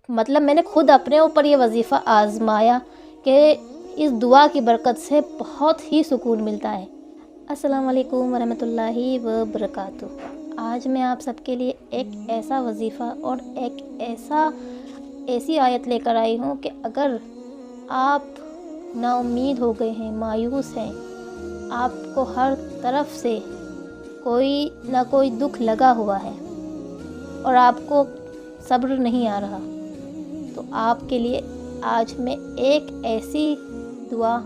مطلب میں نے خود اپنے اوپر یہ وظیفہ آزمایا کہ اس دعا کی برکت سے بہت ہی سکون ملتا ہے۔ السلام علیکم ورحمۃ اللہ وبرکاتہ۔ آج میں آپ سب کے لیے ایک ایسا وظیفہ اور ایک ایسی آیت لے کر آئی ہوں کہ اگر آپ نا امید ہو گئے ہیں، مایوس ہیں، آپ کو ہر طرف سے کوئی نہ کوئی دکھ لگا ہوا ہے اور آپ کو صبر نہیں آ رہا، تو آپ کے لیے آج میں ایک ایسی دعا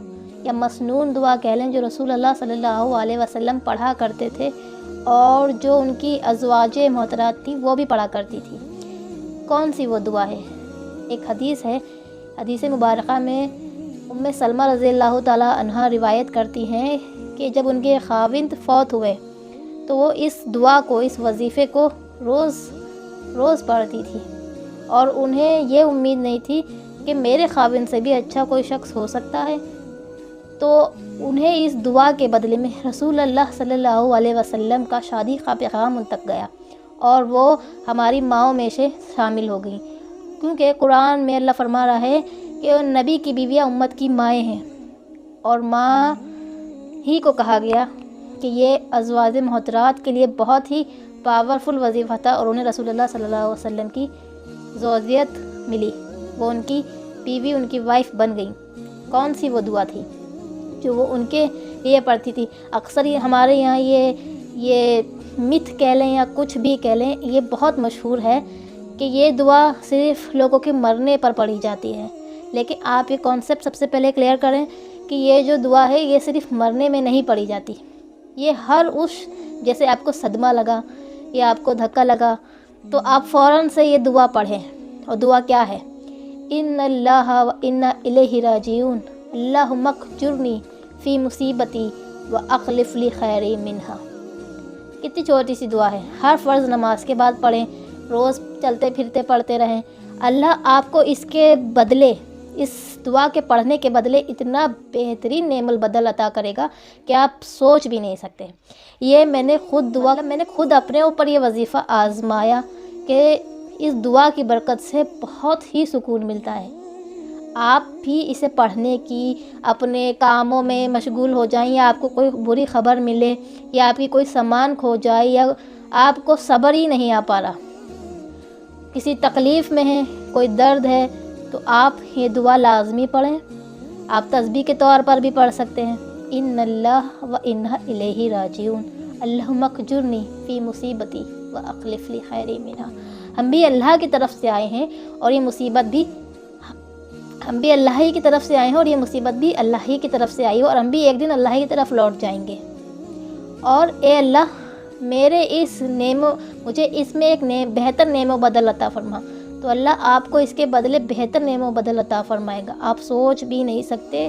یا مسنون دعا کہہ لیں جو رسول اللہ صلی اللہ علیہ وسلم پڑھا کرتے تھے اور جو ان کی ازواج محترمات تھیں وہ بھی پڑھا کرتی تھی۔ کون سی وہ دعا ہے؟ ایک حدیث ہے، حدیث مبارکہ میں ام سلمہ رضی اللہ تعالیٰ عنہا روایت کرتی ہیں کہ جب ان کے خاوند فوت ہوئے تو وہ اس دعا کو، اس وظیفے کو روز پڑھتی تھی اور انہیں یہ امید نہیں تھی کہ میرے خاوند سے بھی اچھا کوئی شخص ہو سکتا ہے، تو انہیں اس دعا کے بدلے میں رسول اللہ صلی اللہ علیہ وسلم کا شادی کا پیغام ان تک گیا اور وہ ہماری ماؤں میں سے شامل ہو گئیں، کیونکہ قرآن میں اللہ فرما رہا ہے کہ نبی کی بیویاں امت کی مائیں ہیں اور ماں ہی کو کہا گیا کہ یہ ازواج محترمات کے لیے بہت ہی پاورفل وظیفہ تھا اور انہیں رسول اللہ صلی اللہ علیہ وسلم کی زوجیت ملی، وہ ان کی بیوی، ان کی وائف بن گئی۔ کون سی وہ دعا تھی جو وہ ان کے لیے پڑھتی تھی؟ اکثر یہ ہمارے یہاں یہ متھ کہہ لیں یا کچھ بھی کہہ لیں، یہ بہت مشہور ہے کہ یہ دعا صرف لوگوں کے مرنے پر پڑھی جاتی ہے، لیکن آپ یہ کانسیپٹ سب سے پہلے کلیئر کریں کہ یہ جو دعا ہے یہ صرف مرنے میں نہیں پڑھی جاتی، یہ ہر جیسے آپ کو صدمہ لگا یا آپ کو دھکا لگا تو آپ فوراً سے یہ دعا پڑھیں۔ اور دعا کیا ہے؟ ان اللہ و انا الیہ راجعون اللہم اجرنی فی مصیبتی و اخلف لی خیری منہا۔ کتنی چھوٹی سی دعا ہے، ہر فرض نماز کے بعد پڑھیں، روز چلتے پھرتے پڑھتے رہیں۔ اللہ آپ کو اس کے بدلے، اس دعا کے پڑھنے کے بدلے اتنا بہترین نعم البدل عطا کرے گا کہ آپ سوچ بھی نہیں سکتے۔ یہ میں نے خود اپنے اوپر یہ وظیفہ آزمایا کہ اس دعا کی برکت سے بہت ہی سکون ملتا ہے۔ آپ بھی اسے پڑھنے کی، اپنے کاموں میں مشغول ہو جائیں یا آپ کو کوئی بری خبر ملے یا آپ کی کوئی سامان کھو جائے یا آپ کو صبر ہی نہیں آ پا رہا، کسی تکلیف میں ہیں، کوئی درد ہے، تو آپ یہ دعا لازمی پڑھیں۔ آپ تسبیح کے طور پر بھی پڑھ سکتے ہیں، ان اللہ و انا الیہ راجعون اللہم اجرنی فی مصیبتی و اخلف لی خیری منہا۔ ہم بھی اللہ کی طرف سے آئے ہیں اور یہ مصیبت بھی اللہ ہی کی طرف سے آئے ہیں اور یہ مصیبت بھی اللہ ہی کی طرف سے آئی ہے اور ہم بھی ایک دن اللہ ہی کی طرف لوٹ جائیں گے۔ اور اے اللہ مجھے اس میں ایک بہتر نعم و بدل عطا فرما، تو اللہ آپ کو اس کے بدلے بہتر نعم و بدل عطا فرمائے گا۔ آپ سوچ بھی نہیں سکتے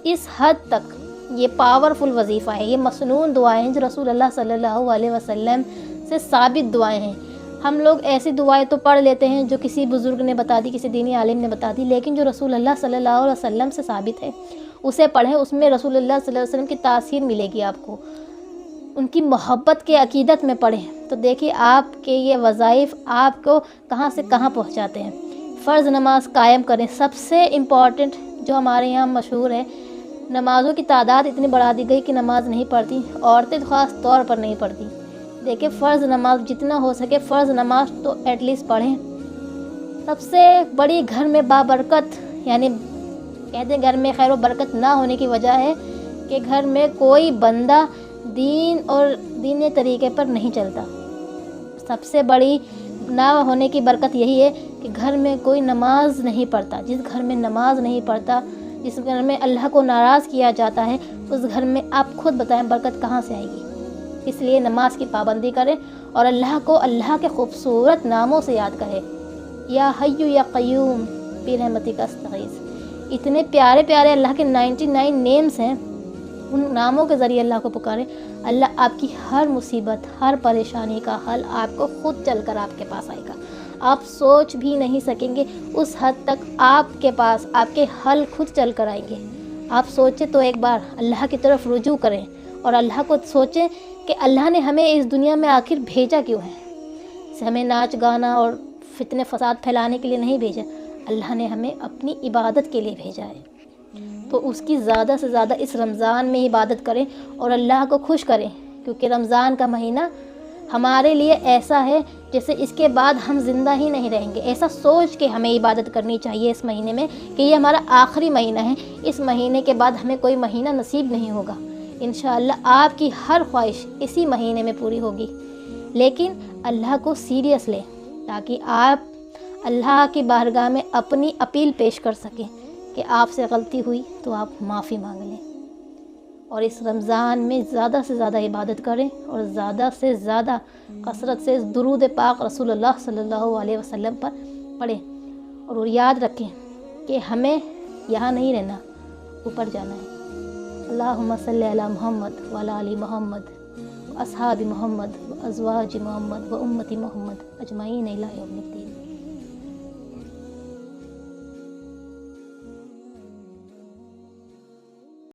اس حد تک یہ پاورفل وظیفہ ہے، یہ مسنون دعائیں ہیں جو رسول اللہ صلی اللہ علیہ وسلم سے ثابت دعائیں ہیں۔ ہم لوگ ایسی دعائیں تو پڑھ لیتے ہیں جو کسی بزرگ نے بتا دی، کسی دینی عالم نے بتا دی، لیکن جو رسول اللہ صلی اللہ علیہ وسلم سے ثابت ہے اسے پڑھیں، اس میں رسول اللہ صلی اللہ علیہ وسلم کی تاثیر ملے گی آپ کو، ان کی محبت کے عقیدت میں پڑھیں تو دیکھیے آپ کے یہ وظائف آپ کو کہاں سے کہاں پہنچاتے ہیں۔ فرض نماز قائم کریں، سب سے امپورٹنٹ جو ہمارے یہاں مشہور ہے، نمازوں کی تعداد اتنی بڑھا دی گئی کہ نماز نہیں پڑھتی، عورتیں خاص طور پر نہیں پڑھتی۔ دیکھیں فرض نماز جتنا ہو سکے فرض نماز تو ایٹ لیسٹ پڑھیں۔ سب سے بڑی گھر میں بابرکت، یعنی کہتے ہیں گھر میں خیر و برکت نہ ہونے کی وجہ ہے کہ گھر میں کوئی بندہ دین اور دینی طریقے پر نہیں چلتا۔ سب سے بڑی نہ ہونے کی برکت یہی ہے کہ گھر میں کوئی نماز نہیں پڑھتا۔ جس گھر میں نماز نہیں پڑھتا، جس گھر میں اللہ کو ناراض کیا جاتا ہے، اس گھر میں آپ خود بتائیں برکت کہاں سے آئے گی؟ اس لیے نماز کی پابندی کریں اور اللہ کو اللہ کے خوبصورت ناموں سے یاد کریں۔ یا حی یا قیوم برحمتک استغیث، اتنے پیارے پیارے اللہ کے 99 نیمز ہیں، ان ناموں کے ذریعے اللہ کو پکاریں۔ اللہ آپ کی ہر مصیبت، ہر پریشانی کا حل آپ کو خود چل کر آپ کے پاس آئے گا۔ آپ سوچ بھی نہیں سکیں گے اس حد تک آپ کے پاس آپ کے حل خود چل کر آئیں گے۔ آپ سوچیں تو ایک بار اللہ کی طرف رجوع کریں اور اللہ کو سوچیں کہ اللہ نے ہمیں اس دنیا میں آخر بھیجا کیوں ہے؟ ہمیں ناچ گانا اور فتنے فساد پھیلانے کے لیے نہیں بھیجا، اللہ نے ہمیں اپنی عبادت کے لیے بھیجا ہے۔ تو اس کی زیادہ سے زیادہ اس رمضان میں عبادت کریں اور اللہ کو خوش کریں، کیونکہ رمضان کا مہینہ ہمارے لیے ایسا ہے جیسے اس کے بعد ہم زندہ ہی نہیں رہیں گے۔ ایسا سوچ کے ہمیں عبادت کرنی چاہیے اس مہینے میں کہ یہ ہمارا آخری مہینہ ہے، اس مہینے کے بعد ہمیں کوئی مہینہ نصیب نہیں ہوگا۔ انشاءاللہ آپ کی ہر خواہش اسی مہینے میں پوری ہوگی، لیکن اللہ کو سیریس لیں تاکہ آپ اللہ کی بارگاہ میں اپنی اپیل پیش کر سکیں کہ آپ سے غلطی ہوئی تو آپ معافی مانگ لیں، اور اس رمضان میں زیادہ سے زیادہ عبادت کریں اور زیادہ سے زیادہ کثرت سے درود پاک رسول اللہ صلی اللہ علیہ وسلم پر پڑھیں، اور یاد رکھیں کہ ہمیں یہاں نہیں رہنا، اوپر جانا ہے۔ اللہم صلی علی محمد وعلی آل محمد واصحاب محمد وازواج محمد و امت محمد اجمعین الی یوم الدین۔